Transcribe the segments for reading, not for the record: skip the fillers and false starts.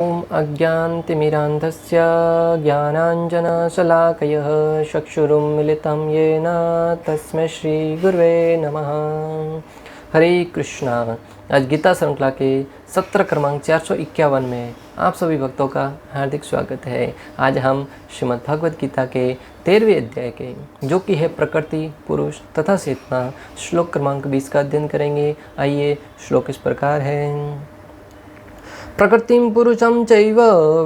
ॐ अज्ञानतिमिरान्धस्य ज्ञानाञ्जनशलाकयः चक्षुरुन्मिलितं येन तस्मै श्रीगुरुवे नमः। हरे कृष्णा। आज गीता श्रृंखला के सत्र क्रमांक 451 में आप सभी भक्तों का हार्दिक स्वागत है। आज हम श्रीमद् भगवद गीता के 13वें अध्याय के जो कि है प्रकृति, पुरुष तथा चेतना, श्लोक क्रमांक 20 का अध्ययन करेंगे। आइए, श्लोक इस प्रकार है। प्रकृतिं पुरुषं चैव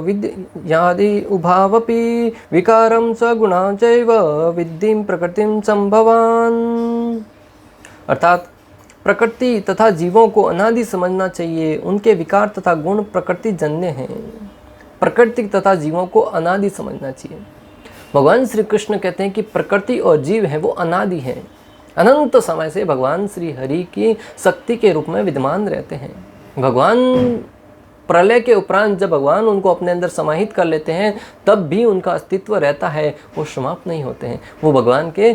विद्यादि उभावपि विकारं सगुणा चैव विद्धिं प्रकृतिं संभवान्। अर्थात प्रकृति तथा जीवों को अनादि समझना चाहिए। उनके विकार तथा गुण प्रकृति जन्य हैं। प्रकृति तथा जीवों को अनादि समझना चाहिए। भगवान श्री कृष्ण कहते हैं कि प्रकृति और जीव है वो अनादि हैं। अनंत समय से भगवान श्री हरि की शक्ति के रूप में विद्यमान रहते हैं। भगवान प्रलय के उपरांत जब भगवान उनको अपने अंदर समाहित कर लेते हैं तब भी उनका अस्तित्व रहता है, वो समाप्त नहीं होते हैं। वो भगवान के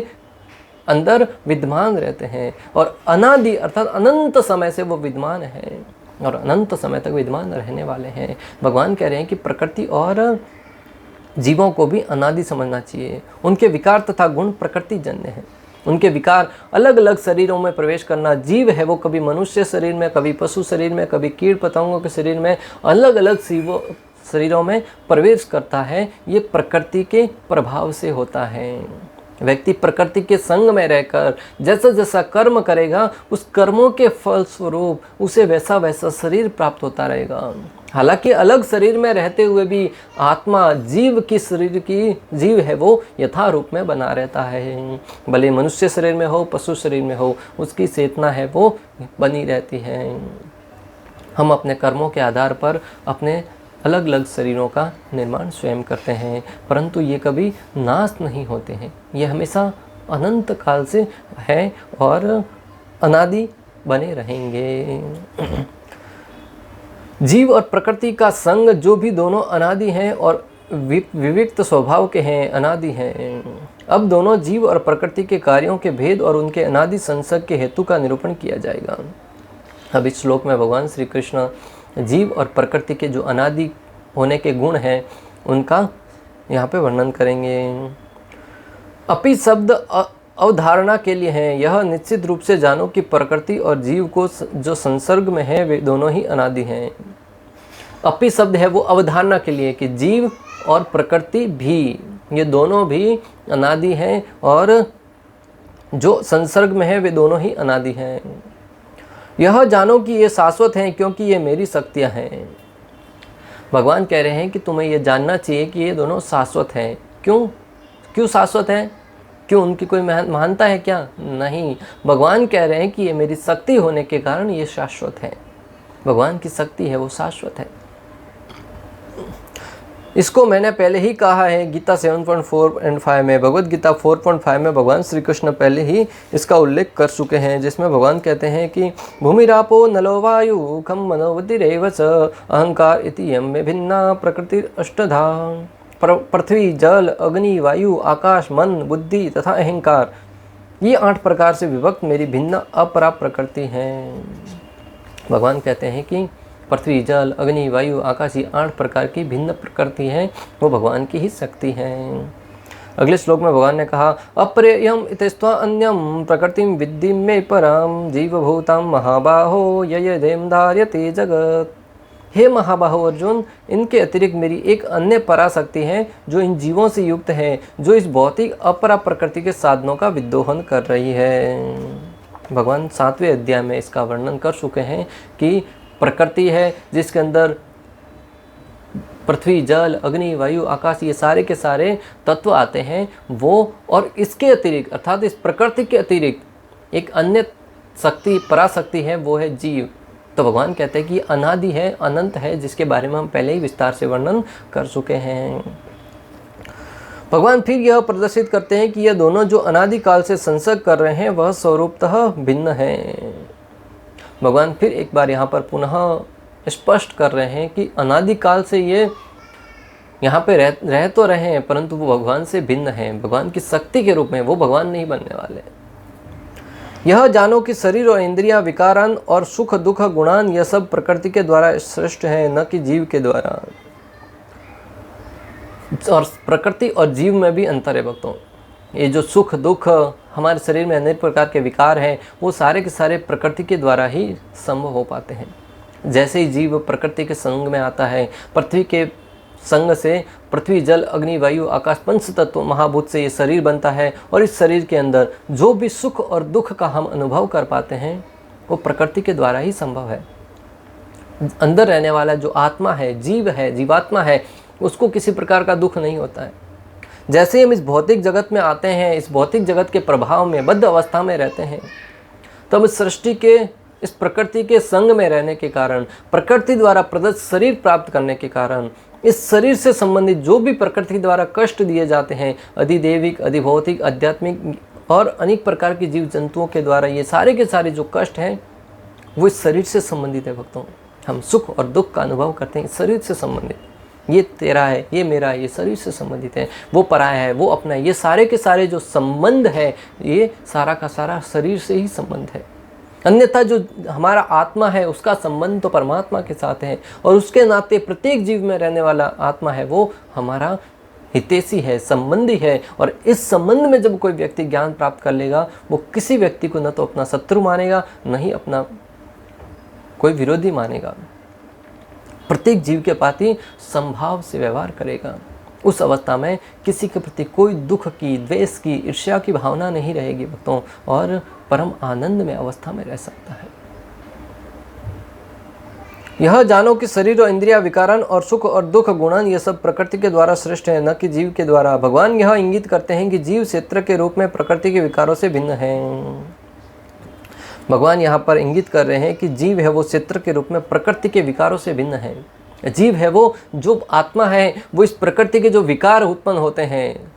अंदर विद्यमान रहते हैं और अनादि अर्थात अनंत समय से वो विद्यमान है और अनंत समय तक विद्यमान रहने वाले हैं। भगवान कह रहे हैं कि प्रकृति और जीवों को भी अनादि समझना चाहिए। उनके विकार तथा गुण प्रकृति जन्य हैं। उनके विकार अलग अलग शरीरों में प्रवेश करना, जीव है वो कभी मनुष्य शरीर में, कभी पशु शरीर में, कभी कीट पतंगों के शरीर में, अलग अलग शरीरों में प्रवेश करता है। ये प्रकृति के प्रभाव से होता है। व्यक्ति प्रकृति के संग में रहकर जैसा जैसा कर्म करेगा उस कर्मों के फल स्वरूप उसे वैसा वैसा शरीर प्राप्त होता रहेगा। हालांकि अलग शरीर में रहते हुए भी आत्मा जीव की शरीर की जीव है वो यथा रूप में बना रहता है। भले मनुष्य शरीर में हो, पशु शरीर में हो, उसकी चेतना है वो बनी रहती है। हम अपने कर्मों के आधार पर अपने अलग अलग शरीरों का निर्माण स्वयं करते हैं, परंतु ये कभी नाश नहीं होते हैं। ये हमेशा अनंत काल से है और अनादि बने रहेंगे। जीव और प्रकृति का संग जो भी दोनों अनादि हैं और विविक्त स्वभाव के हैं, अनादि हैं। अब दोनों जीव और प्रकृति के कार्यों के भेद और उनके अनादि संसर्ग के हेतु का निरूपण किया जाएगा। अब इस श्लोक में भगवान श्री कृष्ण जीव और प्रकृति के जो अनादि होने के गुण हैं उनका यहाँ पे वर्णन करेंगे। अपि शब्द अवधारणा के लिए है। यह निश्चित रूप से जानो कि प्रकृति और जीव को जो संसर्ग में है वे दोनों ही अनादि हैं। अपि शब्द है वो अवधारणा के लिए कि जीव और प्रकृति भी, ये दोनों भी अनादि हैं और जो संसर्ग में है वे दोनों ही अनादि हैं। यह जानो कि ये शाश्वत हैं क्योंकि ये मेरी शक्तियाँ हैं। भगवान कह रहे हैं कि तुम्हें ये जानना चाहिए कि ये दोनों शाश्वत हैं। क्यों शाश्वत हैं? क्यों उनकी कोई महानता है क्या? नहीं, भगवान कह रहे हैं कि ये मेरी शक्ति होने के कारण ये शाश्वत है। भगवान की शक्ति है वो शाश्वत है। इसको मैंने पहले ही कहा है गीता 7.4 एंड 5 में। भगवद गीता 4.5 में भगवान श्री कृष्ण पहले ही इसका उल्लेख कर चुके हैं, जिसमें भगवान कहते हैं कि भूमिरापो नलो वायु खम मनोबुद्धिरेव च अहंकार इति यम में भिन्ना प्रकृति अष्टधा। पृथ्वी, जल, अग्नि, वायु, आकाश, मन, बुद्धि तथा अहंकार, ये 8 प्रकार से विभक्त मेरी भिन्न अपरा प्रकृति हैं। भगवान कहते हैं कि पृथ्वी, जल, अग्नि, वायु, आकाश, ये 8 प्रकार की भिन्न प्रकृति हैं, वो भगवान की ही शक्ति हैं। अगले श्लोक में भगवान ने कहा अप्रेयम इतस्त्वा अन्यम प्रकृतिम विद्धि में परम जीवभूतम महाबाहो ययदेम धार्यते जगत। हे महाबाहो अर्जुन, इनके अतिरिक्त मेरी एक अन्य पराशक्ति है जो इन जीवों से युक्त है, जो इस भौतिक अपरा प्रकृति के साधनों का विद्रोहन कर रही है। भगवान 7वें अध्याय में इसका वर्णन कर चुके हैं कि प्रकृति है जिसके अंदर पृथ्वी, जल, अग्नि, वायु, आकाश, ये सारे के सारे तत्व आते हैं वो, और इसके अतिरिक्त अर्थात इस प्रकृति के अतिरिक्त एक अन्य शक्ति, पराशक्ति है, वो है जीव। तो भगवान कहते हैं कि अनादि है, अनंत है, जिसके बारे में हम पहले ही विस्तार से वर्णन कर चुके हैं। भगवान फिर यह प्रदर्शित करते हैं कि यह दोनों जो अनादि काल से संसर्ग कर रहे हैं वह स्वरूपतः भिन्न हैं। भगवान फिर एक बार यहाँ पर पुनः स्पष्ट कर रहे हैं कि अनादि काल से ये यहाँ पे रह तो रहे हैं, परंतु वो भगवान से भिन्न हैं। भगवान की शक्ति के रूप में वो भगवान नहीं बनने वाले। यह जानो कि शरीर और इंद्रियां, विकारान और सुख दुख गुणान यह सब प्रकृति के द्वारा सृष्ट है, न कि जीव के द्वारा। और प्रकृति और जीव में भी अंतर है भक्तों। ये जो सुख दुख हमारे शरीर में अनेक प्रकार के विकार हैं, वो सारे के सारे प्रकृति के द्वारा ही संभव हो पाते हैं। जैसे ही जीव प्रकृति के संग में आता है, पृथ्वी के संग से पृथ्वी, जल, अग्नि, वायु, आकाश, पंच तत्व महाभूत से ये शरीर बनता है। और इस शरीर के अंदर जो भी सुख और दुख का हम अनुभव कर पाते हैं, वो प्रकृति के द्वारा ही संभव है। अंदर रहने वाला जो आत्मा है, जीव है, जीवात्मा है, उसको किसी प्रकार का दुख नहीं होता है। जैसे हम इस भौतिक जगत में आते हैं, इस भौतिक जगत के प्रभाव में बद्ध अवस्था में रहते हैं, तब इस सृष्टि के, इस प्रकृति के संग में रहने के कारण, प्रकृति द्वारा प्रदत्त शरीर प्राप्त करने के कारण, इस शरीर से संबंधित जो भी प्रकृति द्वारा कष्ट दिए जाते हैं, अधिदैविक, अधिभौतिक, आध्यात्मिक और अनेक प्रकार के जीव जंतुओं के द्वारा, ये सारे के सारे जो कष्ट हैं वो इस शरीर से संबंधित है भक्तों। हम सुख और दुख का अनुभव करते हैं इस शरीर से संबंधित। ये तेरा है, ये मेरा है, ये शरीर से संबंधित है, वो पराया है, वो अपना है। ये सारे के सारे जो संबंध है, ये सारा का सारा शरीर से ही संबंध है। अन्यथा जो हमारा आत्मा है, उसका संबंध तो परमात्मा के साथ है, और उसके नाते प्रत्येक जीव में रहने वाला आत्मा है वो हमारा हितैषी है, संबंधी है। और इस संबंध में जब कोई व्यक्ति ज्ञान प्राप्त कर लेगा, वो किसी व्यक्ति को न तो अपना शत्रु मानेगा, न ही अपना कोई विरोधी मानेगा। प्रत्येक जीव के प्रति समभाव से व्यवहार करेगा। उस अवस्था में किसी के प्रति कोई दुख की, द्वेष की, ईर्ष्या की भावना नहीं रहेगी भक्तों, और परम आनंद में अवस्था में रह सकता है। यह जानो कि शरीर और इंद्रिया, विकारण और सुख और दुख गुणन ये सब प्रकृति के द्वारा सृष्ट है, न कि जीव के द्वारा। भगवान यह इंगित करते हैं कि जीव क्षेत्र के रूप में प्रकृति के विकारों से भिन्न है। भगवान यहाँ पर इंगित कर रहे हैं कि जीव है वो क्षेत्र के रूप में प्रकृति के विकारों से भिन्न है। जीव है वो जो आत्मा है, वो इस प्रकृति के जो विकार उत्पन्न होते हैं,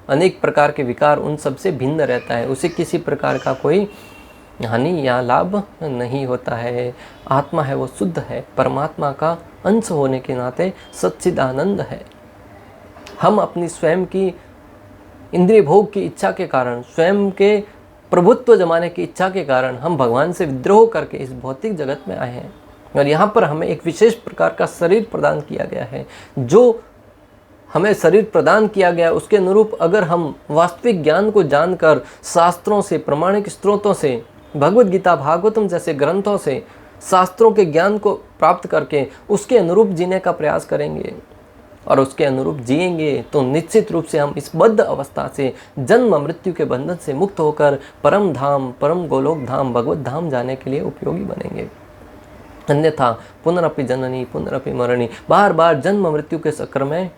अनेक प्रकार के विकार, उन सब से भिन्न रहता है। उसे किसी प्रकार का कोई हानि या लाभ नहीं होता है। आत्मा है वो शुद्ध है, परमात्मा का अंश होने के नाते सच्चिदानंद है। हम अपनी स्वयं की इंद्रिय भोग की इच्छा के कारण, स्वयं के प्रभुत्व जमाने की इच्छा के कारण हम भगवान से विद्रोह करके इस भौतिक जगत में आए हैं। और यहाँ पर हमें एक विशेष प्रकार का शरीर प्रदान किया गया है। जो हमें शरीर प्रदान किया गया उसके अनुरूप अगर हम वास्तविक ज्ञान को जानकर, शास्त्रों से, प्रमाणिक स्रोतों से, भगवद गीता, भागवतम जैसे ग्रंथों से शास्त्रों के ज्ञान को प्राप्त करके उसके अनुरूप जीने का प्रयास करेंगे और उसके अनुरूप जिएंगे, तो निश्चित रूप से हम इस बद्ध अवस्था से, जन्म मृत्यु के बंधन से मुक्त होकर परम धाम, परम गोलोक धाम, भगवत धाम जाने के लिए उपयोगी बनेंगे। अन्यथा पुनरपि जननी पुनरपि मरणी, बार बार जन्म मृत्यु के चक्र में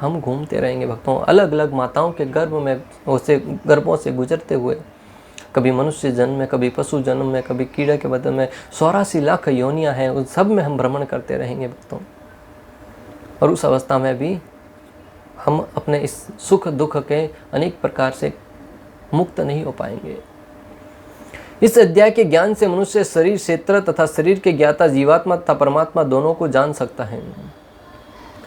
हम घूमते रहेंगे भक्तों। अलग अलग माताओं के गर्भों से गुजरते हुए, कभी मनुष्य जन्म में, कभी पशु जन्म में, कभी कीड़े के बदन में 84 लाख योनियाँ हैं, उन सब में हम भ्रमण करते रहेंगे भक्तों। और उस अवस्था में भी हम अपने इस सुख दुख के अनेक प्रकार से मुक्त नहीं हो पाएंगे। इस अध्याय के ज्ञान से मनुष्य शरीर क्षेत्र तथा शरीर के ज्ञाता जीवात्मा तथा परमात्मा दोनों को जान सकता है।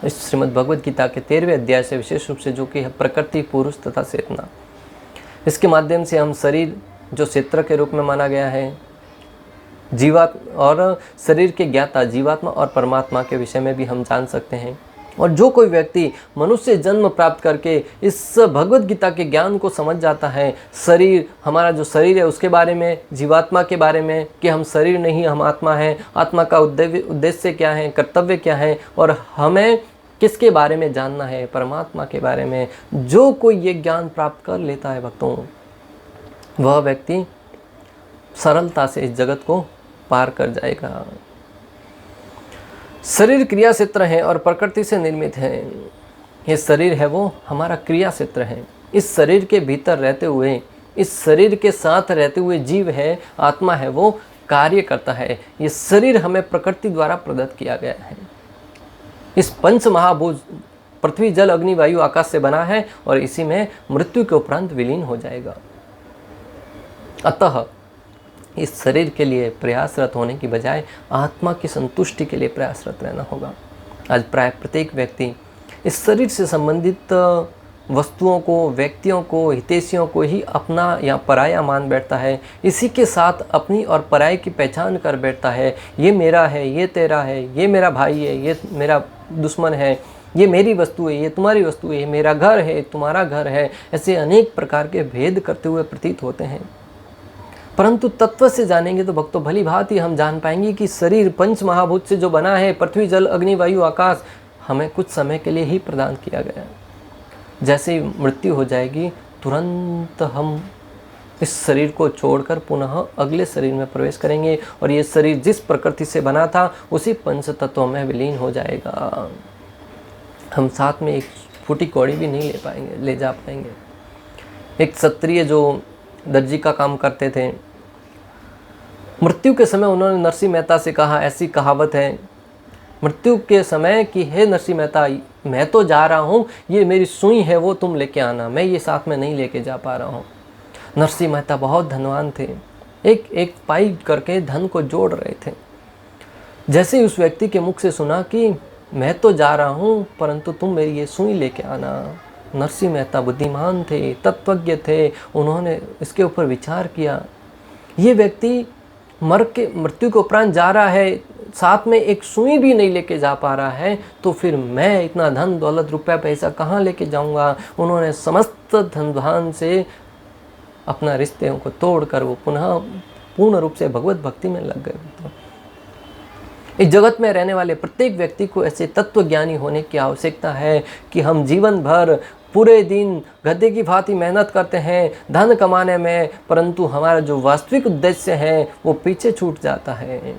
इस श्रीमद् भगवद गीता के 13वें अध्याय से विशेष रूप से, जो कि है प्रकृति, पुरुष तथा चेतना, इसके माध्यम से हम शरीर जो क्षेत्र के रूप में माना गया है, जीवात्मा और शरीर के ज्ञाता जीवात्मा और परमात्मा के विषय में भी हम जान सकते हैं। और जो कोई व्यक्ति मनुष्य जन्म प्राप्त करके इस भगवद गीता के ज्ञान को समझ जाता है, शरीर, हमारा जो शरीर है उसके बारे में, जीवात्मा के बारे में कि हम शरीर नहीं, हम आत्मा हैं, आत्मा का उद्देश्य क्या है, कर्तव्य क्या है, और हमें किसके बारे में जानना है, परमात्मा के बारे में, जो कोई ये ज्ञान प्राप्त कर लेता है भक्तों, वह व्यक्ति सरलता से इस जगत को पार कर जाएगा। शरीर क्रिया क्षेत्र है और प्रकृति से निर्मित है। ये शरीर है वो हमारा क्रिया क्षेत्र है। इस शरीर के भीतर रहते हुए, इस शरीर के साथ रहते हुए जीव है, आत्मा है, वो कार्य करता है। ये शरीर हमें प्रकृति द्वारा प्रदत्त किया गया है। इस पंच महाभूत पृथ्वी, जल, अग्नि, वायु, आकाश से बना है और इसी में मृत्यु के उपरांत विलीन हो जाएगा। अतः इस शरीर के लिए प्रयासरत होने की बजाय आत्मा की संतुष्टि के लिए प्रयासरत रहना होगा। आज प्राय प्रत्येक व्यक्ति इस शरीर से संबंधित वस्तुओं को, व्यक्तियों को, हितैषियों को ही अपना या पराया मान बैठता है। इसी के साथ अपनी और पराये की पहचान कर बैठता है। ये मेरा है, ये तेरा है, ये मेरा भाई है, ये मेरा दुश्मन है, ये मेरी वस्तु है, ये तुम्हारी वस्तु है, ये मेरा घर है, तुम्हारा घर है। ऐसे अनेक प्रकार के भेद करते हुए प्रतीत होते हैं। परंतु तत्व से जानेंगे तो भक्तों भली भांति हम जान पाएंगे कि शरीर पंच महाभूत से जो बना है, पृथ्वी, जल, अग्नि, वायु, आकाश, हमें कुछ समय के लिए ही प्रदान किया गया है। जैसे ही मृत्यु हो जाएगी तुरंत हम इस शरीर को छोड़कर पुनः अगले शरीर में प्रवेश करेंगे और ये शरीर जिस प्रकृति से बना था उसी पंच तत्वों में विलीन हो जाएगा। हम साथ में एक फूटी कौड़ी भी नहीं ले जा पाएंगे। एक क्षत्रिय जो दर्जी का काम करते थे, मृत्यु के समय उन्होंने नरसिंह मेहता से कहा, ऐसी कहावत है मृत्यु के समय कि हे नरसिंह मेहता, मैं तो जा रहा हूँ, ये मेरी सुई है वो तुम लेके आना, मैं ये साथ में नहीं लेके जा पा रहा हूँ। नरसिंह मेहता बहुत धनवान थे, एक एक पाई करके धन को जोड़ रहे थे। जैसे ही उस व्यक्ति के मुख से सुना कि मैं तो जा रहा हूँ परंतु तुम मेरी ये सुई लेके आना, नरसिंह मेहता बुद्धिमान थे, तत्वज्ञ थे, उन्होंने इसके ऊपर विचार किया। ये व्यक्ति मृत्यु के उपरांत जा रहा है, साथ में एक सुई भी नहीं लेके जा पा रहा है, तो फिर मैं इतना धन दौलत रुपया पैसा कहाँ लेके जाऊँगा। उन्होंने समस्त धन धान से अपना रिश्तों को तोड़कर वो पुनः पूर्ण रूप से भगवत भक्ति में लग गए। इस जगत में रहने वाले प्रत्येक व्यक्ति को ऐसे तत्वज्ञानी होने की आवश्यकता है कि हम जीवन भर पूरे दिन गधे की भांति मेहनत करते हैं धन कमाने में, परंतु हमारा जो वास्तविक उद्देश्य है वो पीछे छूट जाता है।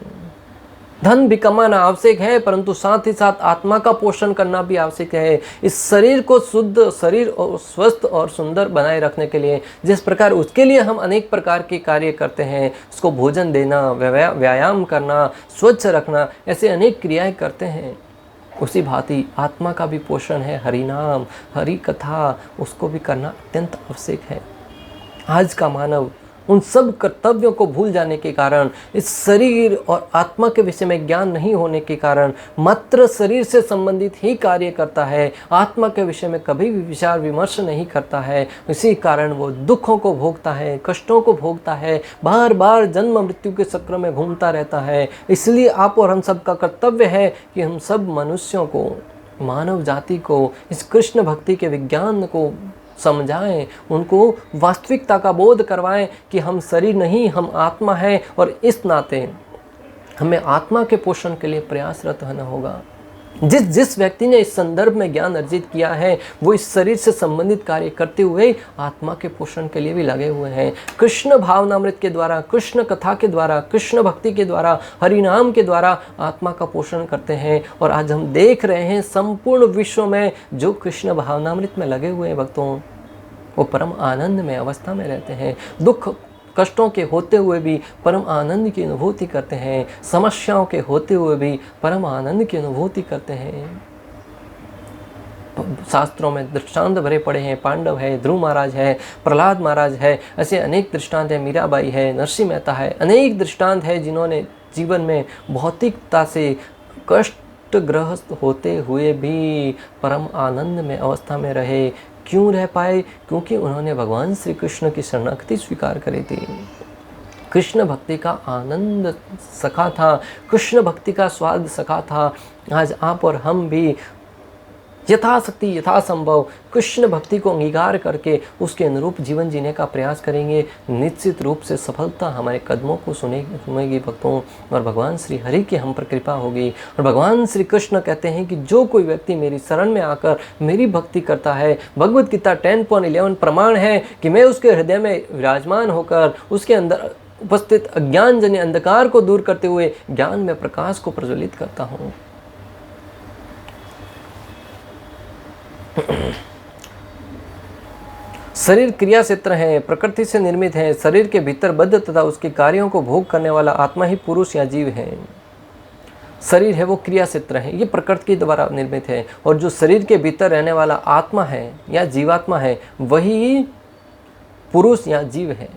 धन भी कमाना आवश्यक है परंतु साथ ही साथ आत्मा का पोषण करना भी आवश्यक है। इस शरीर को शुद्ध, शरीर और स्वस्थ और सुंदर बनाए रखने के लिए जिस प्रकार उसके लिए हम अनेक प्रकार के कार्य करते हैं, उसको भोजन देना, व्यायाम करना, स्वच्छ रखना, ऐसे अनेक क्रियाएं करते हैं, उसी भांति आत्मा का भी पोषण है। हरि नाम, हरि कथा, उसको भी करना अत्यंत आवश्यक है। आज का मानव उन सब कर्तव्यों को भूल जाने के कारण, इस शरीर और आत्मा के विषय में ज्ञान नहीं होने के कारण मात्र शरीर से संबंधित ही कार्य करता है, आत्मा के विषय में कभी भी विचार विमर्श नहीं करता है। इसी कारण वो दुखों को भोगता है, कष्टों को भोगता है, बार बार जन्म मृत्यु के चक्र में घूमता रहता है। इसलिए आप और हम सब का कर्तव्य है कि हम सब मनुष्यों को, मानव जाति को इस कृष्ण भक्ति के विज्ञान को समझाएं, उनको वास्तविकता का बोध करवाएं कि हम शरीर नहीं, हम आत्मा हैं और इस नाते हमें आत्मा के पोषण के लिए प्रयासरत रहना होगा। जिस व्यक्ति ने इस संदर्भ में ज्ञान अर्जित किया है वो इस शरीर से संबंधित कार्य करते हुए आत्मा के पोषण के लिए भी लगे हुए हैं। कृष्ण भावनामृत के द्वारा, कृष्ण कथा के द्वारा, कृष्ण भक्ति के द्वारा, हरि नाम के द्वारा आत्मा का पोषण करते हैं। और आज हम देख रहे हैं संपूर्ण विश्व में जो कृष्ण भावनामृत में लगे हुए हैं भक्तों, वो परम आनंद में अवस्था में रहते हैं। दुख कष्टों के होते हुए भी परम आनंद की अनुभूति करते हैं, समस्याओं के होते हुए भी परम आनंद की अनुभूति करते हैं। शास्त्रों में दृष्टांत भरे पड़े हैं, पांडव है, ध्रुव महाराज है, प्रहलाद महाराज है, ऐसे अनेक दृष्टांत है, मीराबाई है, नरसिंह मेहता है, अनेक दृष्टांत है जिन्होंने जीवन में भौतिकता से कष्टग्रस्त होते हुए भी परम आनंद में अवस्था में रहे। क्यों रह पाए? क्योंकि उन्होंने भगवान श्री कृष्ण की शरणागति स्वीकार करी थी। कृष्ण भक्ति का आनंद सखा था, कृष्ण भक्ति का स्वाद सखा था। आज आप और हम भी यथाशक्ति यथासंभव कृष्ण भक्ति को अंगीकार करके उसके अनुरूप जीवन जीने का प्रयास करेंगे। निश्चित रूप से सफलता हमारे कदमों को सुनेगी भक्तों, और भगवान श्री हरि की हम पर कृपा होगी। और भगवान श्री कृष्ण कहते हैं कि जो कोई व्यक्ति मेरी शरण में आकर मेरी भक्ति करता है, भगवद गीता 10.11 प्रमाण है कि मैं उसके हृदय में विराजमान होकर उसके अंदर उपस्थित अज्ञान जन्य अंधकार को दूर करते हुए ज्ञान में प्रकाश को प्रज्वलित करता हूँ। शरीर क्रिया क्षेत्र है, प्रकृति से निर्मित है। शरीर के भीतर बद्ध तथा उसके कार्यों को भोग करने वाला आत्मा ही पुरुष या जीव है। शरीर है वो क्रिया क्षेत्र है, ये प्रकृति के द्वारा निर्मित है। और जो शरीर के भीतर रहने वाला आत्मा है या जीवात्मा है वही पुरुष या जीव है।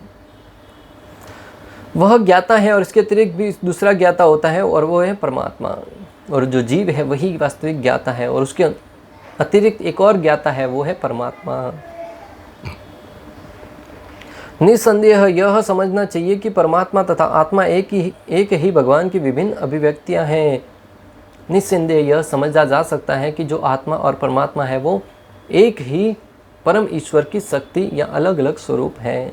वह ज्ञाता है और इसके अतिरिक्त भी दूसरा ज्ञाता होता है और वो है परमात्मा। और जो जीव है वही वास्तविक ज्ञाता है और उसके अतिरिक्त एक और ज्ञाता है, वो है परमात्मा। निसंदेह यह समझना चाहिए कि परमात्मा तथा आत्मा एक ही भगवान की विभिन्न अभिव्यक्तियां हैं। निसंदेह यह समझा जा सकता है कि जो आत्मा और परमात्मा है वो एक ही परम ईश्वर की शक्ति या अलग अलग स्वरूप है।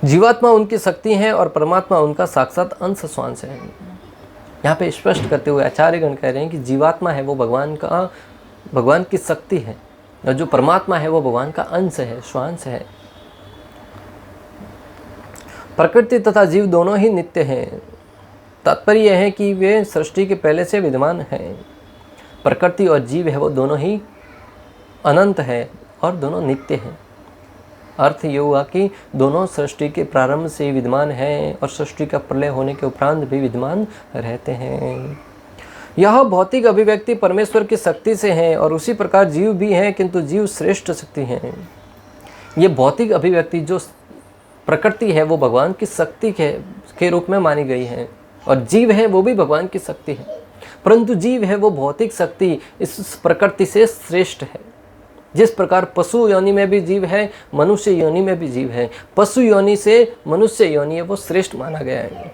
जीवात्मा उनकी शक्ति है और परमात्मा उनका साक्षात अंश स्वांश है। यहाँ पे स्पष्ट करते हुए आचार्यगण कह रहे हैं कि जीवात्मा है वो भगवान की शक्ति है और जो परमात्मा है वो भगवान का अंश है, स्वांश है। प्रकृति तथा जीव दोनों ही नित्य हैं। तात्पर्य यह है कि वे सृष्टि के पहले से विद्यमान हैं। प्रकृति और जीव है वो दोनों ही अनंत है और दोनों नित्य हैं। अर्थ ये हुआ कि दोनों सृष्टि के प्रारंभ से विद्यमान हैं और सृष्टि का प्रलय होने के उपरांत भी विद्यमान रहते हैं। यह भौतिक अभिव्यक्ति परमेश्वर की शक्ति से है और उसी प्रकार जीव भी हैं, किंतु जीव श्रेष्ठ शक्ति हैं। ये भौतिक अभिव्यक्ति जो प्रकृति है वो भगवान की शक्ति के रूप में मानी गई है और जीव है वो भी भगवान की शक्ति है, परंतु जीव है वो भौतिक शक्ति इस प्रकृति से श्रेष्ठ है। जिस प्रकार पशु योनि में भी जीव है, मनुष्य योनि में भी जीव है। पशु योनि से मनुष्य योनि है वो श्रेष्ठ माना गया है।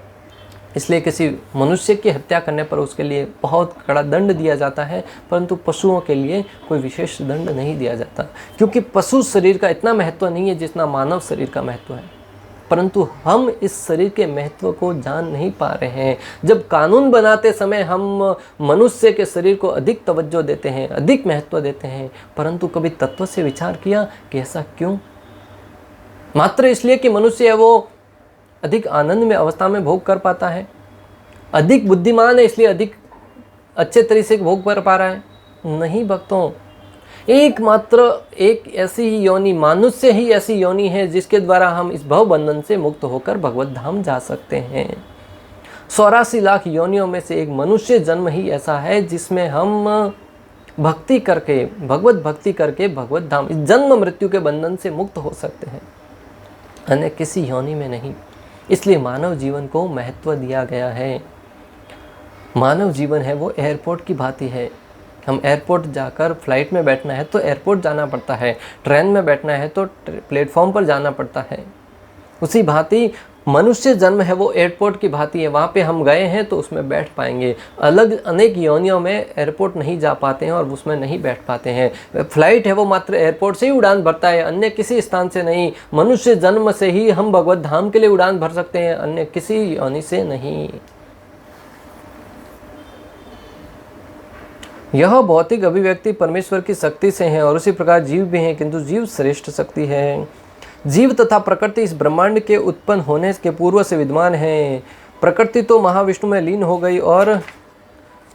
इसलिए किसी मनुष्य की हत्या करने पर उसके लिए बहुत कड़ा दंड दिया जाता है, परंतु पशुओं के लिए कोई विशेष दंड नहीं दिया जाता, क्योंकि पशु शरीर का इतना महत्व नहीं है जितना मानव शरीर का महत्व है। परंतु हम इस शरीर के महत्व को जान नहीं पा रहे हैं। जब कानून बनाते समय हम मनुष्य के शरीर को अधिक तवज्जो देते हैं, अधिक महत्व देते हैं, परंतु कभी तत्व से विचार किया कि ऐसा क्यों? मात्र इसलिए कि मनुष्य है वो अधिक आनंद में अवस्था में भोग कर पाता है, अधिक बुद्धिमान है इसलिए अधिक अच्छे तरीके से भोग कर पा रहा है? नहीं भक्तों, एकमात्र एक ऐसी ही योनि, मनुष्य ही ऐसी योनि है जिसके द्वारा हम इस भव बंधन से मुक्त होकर भगवत धाम जा सकते हैं। 84 लाख योनियों में से एक मनुष्य जन्म ही ऐसा है जिसमें हम भक्ति करके, भगवत भक्ति करके भगवत धाम, इस जन्म मृत्यु के बंधन से मुक्त हो सकते हैं, अन्य किसी योनि में नहीं। इसलिए मानव जीवन को महत्व दिया गया है। मानव जीवन है वो एयरपोर्ट की भांति है। हम एयरपोर्ट जाकर, फ्लाइट में बैठना है तो एयरपोर्ट जाना पड़ता है, ट्रेन में बैठना है तो प्लेटफॉर्म पर जाना पड़ता है। उसी भांति मनुष्य जन्म है वो एयरपोर्ट की भांति है। वहाँ पे हम गए हैं तो उसमें बैठ पाएंगे। अलग अनेक योनियों में एयरपोर्ट नहीं जा पाते हैं और उसमें नहीं बैठ पाते हैं। फ्लाइट है वो मात्र एयरपोर्ट से ही उड़ान भरता है, अन्य किसी स्थान से नहीं। मनुष्य जन्म से ही हम भगवत धाम के लिए उड़ान भर सकते हैं, अन्य किसी योनि से नहीं। यह भौतिक अभिव्यक्ति परमेश्वर की शक्ति से है और उसी प्रकार जीव भी हैं, किंतु जीव श्रेष्ठ शक्ति है। जीव तथा प्रकृति इस ब्रह्मांड के उत्पन्न होने के पूर्व से विद्यमान है। प्रकृति तो महाविष्णु में लीन हो गई और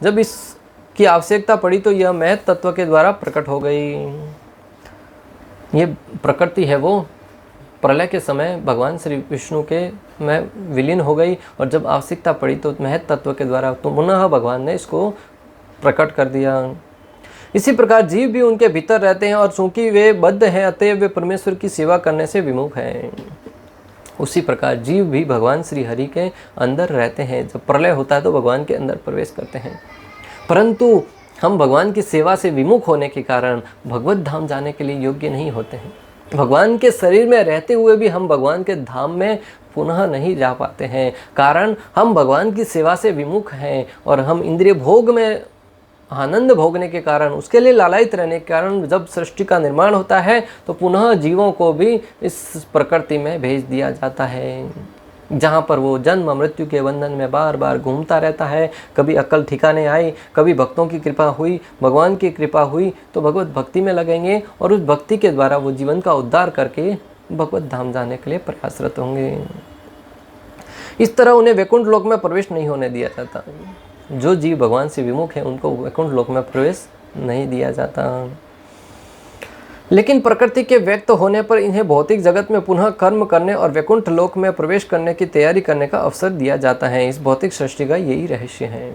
जब इसकी आवश्यकता पड़ी तो यह महत तत्व के द्वारा प्रकट हो गई। ये प्रकृति है वो प्रलय के समय भगवान श्री विष्णु के में विलीन हो गई और जब आवश्यकता पड़ी तो महत तत्व के द्वारा तो पुनः भगवान ने इसको प्रकट कर दिया। इसी प्रकार जीव भी उनके भीतर रहते हैं और चूंकि वे बद्ध हैं अतएव वे परमेश्वर की सेवा करने से विमुख हैं। उसी प्रकार जीव भी भगवान श्री हरि के अंदर रहते हैं। जब प्रलय होता है तो भगवान के अंदर प्रवेश करते हैं, परंतु हम भगवान की सेवा से विमुख होने के कारण भगवत धाम जाने के लिए योग्य नहीं होते हैं। भगवान के शरीर में रहते हुए भी हम भगवान के धाम में पुनः नहीं जा पाते हैं, कारण हम भगवान की सेवा से विमुख हैं और हम इंद्रिय भोग में आनंद भोगने के कारण, उसके लिए लालायित रहने के कारण जब सृष्टि का निर्माण होता है तो पुनः जीवों को भी इस प्रकृति में भेज दिया जाता है, जहाँ पर वो जन्म मृत्यु के बंधन में बार बार घूमता रहता है। कभी अक्ल ठिकाने आई, कभी भक्तों की कृपा हुई, भगवान की कृपा हुई तो भगवत भक्ति में लगेंगे और उस भक्ति के द्वारा वो जीवन का उद्धार करके भगवत धाम जाने के लिए प्रयासरत होंगे। इस तरह उन्हें वैकुंठ लोक में प्रवेश नहीं होने दिया जाता। जो जीव भगवान से विमुख है उनको वैकुंठ लोक में प्रवेश नहीं दिया जाता। लेकिन प्रकृति के व्यक्त होने पर इन्हें भौतिक जगत में पुनः कर्म करने और वैकुंठ लोक में प्रवेश करने की तैयारी करने का अवसर दिया जाता है। इस भौतिक सृष्टि का यही रहस्य है।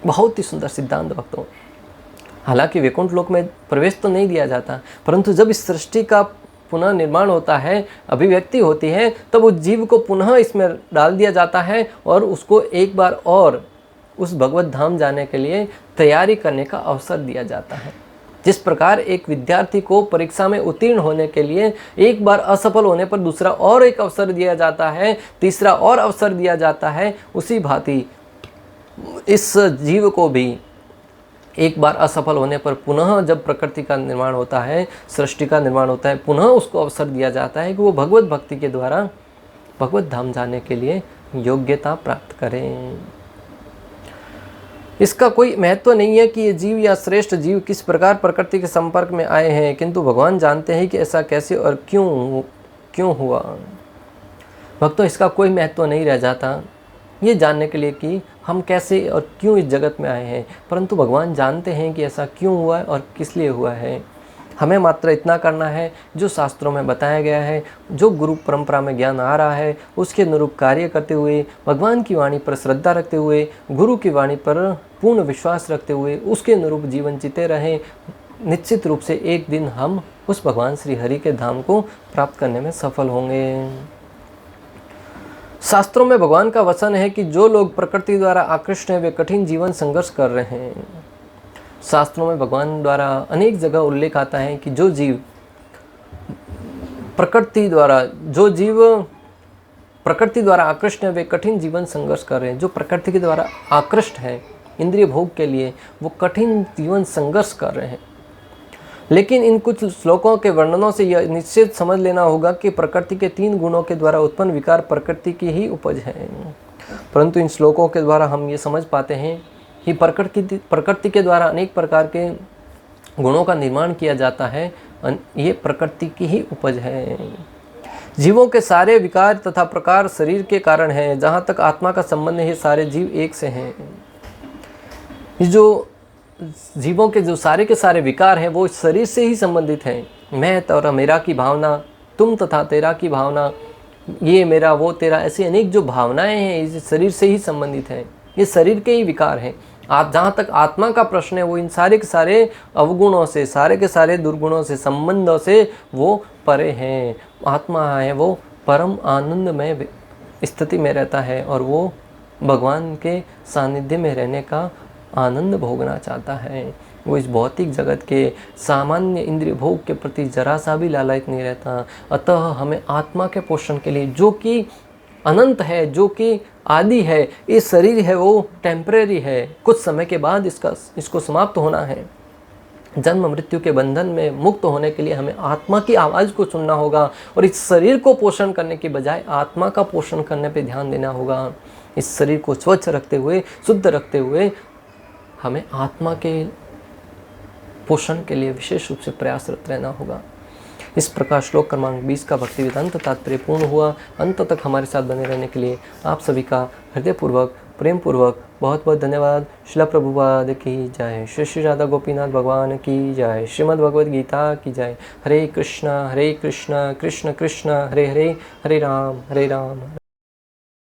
बहुत ही सुंदर सिद्धांत भक्तों। हालांकि वैकुंठ लोक में प्रवेश तो नहीं दिया जाता, परंतु जब इस सृष्टि का पुनः निर्माण होता है, अभिव्यक्ति होती है, तब उस जीव को पुनः इसमें डाल दिया जाता है और उसको एक बार और उस भगवत धाम जाने के लिए तैयारी करने का अवसर दिया जाता है। जिस प्रकार एक विद्यार्थी को परीक्षा में उत्तीर्ण होने के लिए एक बार असफल होने पर दूसरा और एक अवसर दिया जाता है, तीसरा और अवसर दिया जाता है, उसी भांति इस जीव को भी एक बार असफल होने पर पुनः जब प्रकृति का निर्माण होता है, सृष्टि का निर्माण होता है, पुनः उसको अवसर दिया जाता है कि वो भगवत भक्ति के द्वारा भगवत धाम जाने के लिए योग्यता प्राप्त करें। इसका कोई महत्व नहीं है कि ये जीव या श्रेष्ठ जीव किस प्रकार प्रकृति के संपर्क में आए हैं, किंतु भगवान जानते हैं कि ऐसा कैसे और क्यों हुआ। भक्तों, इसका कोई महत्व नहीं रह जाता ये जानने के लिए कि हम कैसे और क्यों इस जगत में आए हैं, परंतु भगवान जानते हैं कि ऐसा क्यों हुआ है और किस लिए हुआ है। हमें मात्र इतना करना है जो शास्त्रों में बताया गया है, जो गुरु परंपरा में ज्ञान आ रहा है, उसके अनुरूप कार्य करते हुए, भगवान की वाणी पर श्रद्धा रखते हुए, गुरु की वाणी पर पूर्ण विश्वास रखते हुए उसके अनुरूप जीवन जीते रहें। निश्चित रूप से एक दिन हम उस भगवान श्री हरि के धाम को प्राप्त करने में सफल होंगे। शास्त्रों में भगवान का वचन है कि जो लोग प्रकृति द्वारा आकृष्ट हैं वे कठिन जीवन संघर्ष कर रहे हैं। शास्त्रों में भगवान द्वारा अनेक जगह उल्लेख आता है कि जो जीव प्रकृति द्वारा आकृष्ट है वे कठिन जीवन संघर्ष कर रहे हैं। जो प्रकृति के द्वारा आकृष्ट है इंद्रिय भोग के लिए, वो कठिन जीवन संघर्ष कर रहे हैं। लेकिन इन कुछ श्लोकों के वर्णनों से यह निश्चित समझ लेना होगा कि प्रकृति के 3 गुणों के द्वारा उत्पन्न विकार प्रकृति की ही उपज है। परंतु इन श्लोकों के द्वारा हम ये समझ पाते हैं कि प्रकृति के द्वारा अनेक प्रकार के गुणों का निर्माण किया जाता है, ये प्रकृति की ही उपज है। जीवों के सारे विकार तथा प्रकार शरीर के कारण हैं। जहाँ तक आत्मा का संबंध है, ये सारे जीव एक से हैं। जो जीवों के जो सारे के सारे विकार हैं वो शरीर से ही संबंधित हैं। मैं और मेरा की भावना, तुम तथा तेरा की भावना, ये मेरा वो तेरा, ऐसी अनेक जो भावनाएं हैं ये शरीर से ही संबंधित हैं। ये शरीर के ही विकार हैं। आप जहाँ तक आत्मा का प्रश्न है वो इन सारे के सारे अवगुणों से, सारे के सारे दुर्गुणों से, संबंधों से वो परे हैं। आत्मा है वो परम आनंदमय स्थिति में रहता है और वो भगवान के सानिध्य में रहने का आनंद भोगना चाहता है। वो इस भौतिक जगत के सामान्य इंद्रिय भोग के प्रति जरा सा भी लालयित नहीं रहता। अतः हमें आत्मा के पोषण के लिए, जो कि अनंत है, जो कि आदि है, ये शरीर है वो टेम्परेरी है, कुछ समय के बाद इसको समाप्त होना है। जन्म मृत्यु के बंधन में मुक्त होने के लिए हमें आत्मा की आवाज़ को सुनना होगा और इस शरीर को पोषण करने के बजाय आत्मा का पोषण करने पर ध्यान देना होगा। इस शरीर को स्वच्छ रखते हुए, शुद्ध रखते हुए हमें आत्मा के पोषण के लिए विशेष रूप से प्रयासरत रहना होगा। इस प्रकार श्लोक क्रमांक 20 का भक्ति वेदांत तात्पर्य पूर्ण हुआ। अंत तक हमारे साथ बने रहने के लिए आप सभी का हृदयपूर्वक, प्रेम पूर्वक बहुत बहुत धन्यवाद। शिला प्रभुपाद की जय। श्री श्री राधा गोपीनाथ भगवान की जय। श्रीमद् भगवद गीता की जय। हरे कृष्णा कृष्ण कृष्ण हरे हरे, हरे राम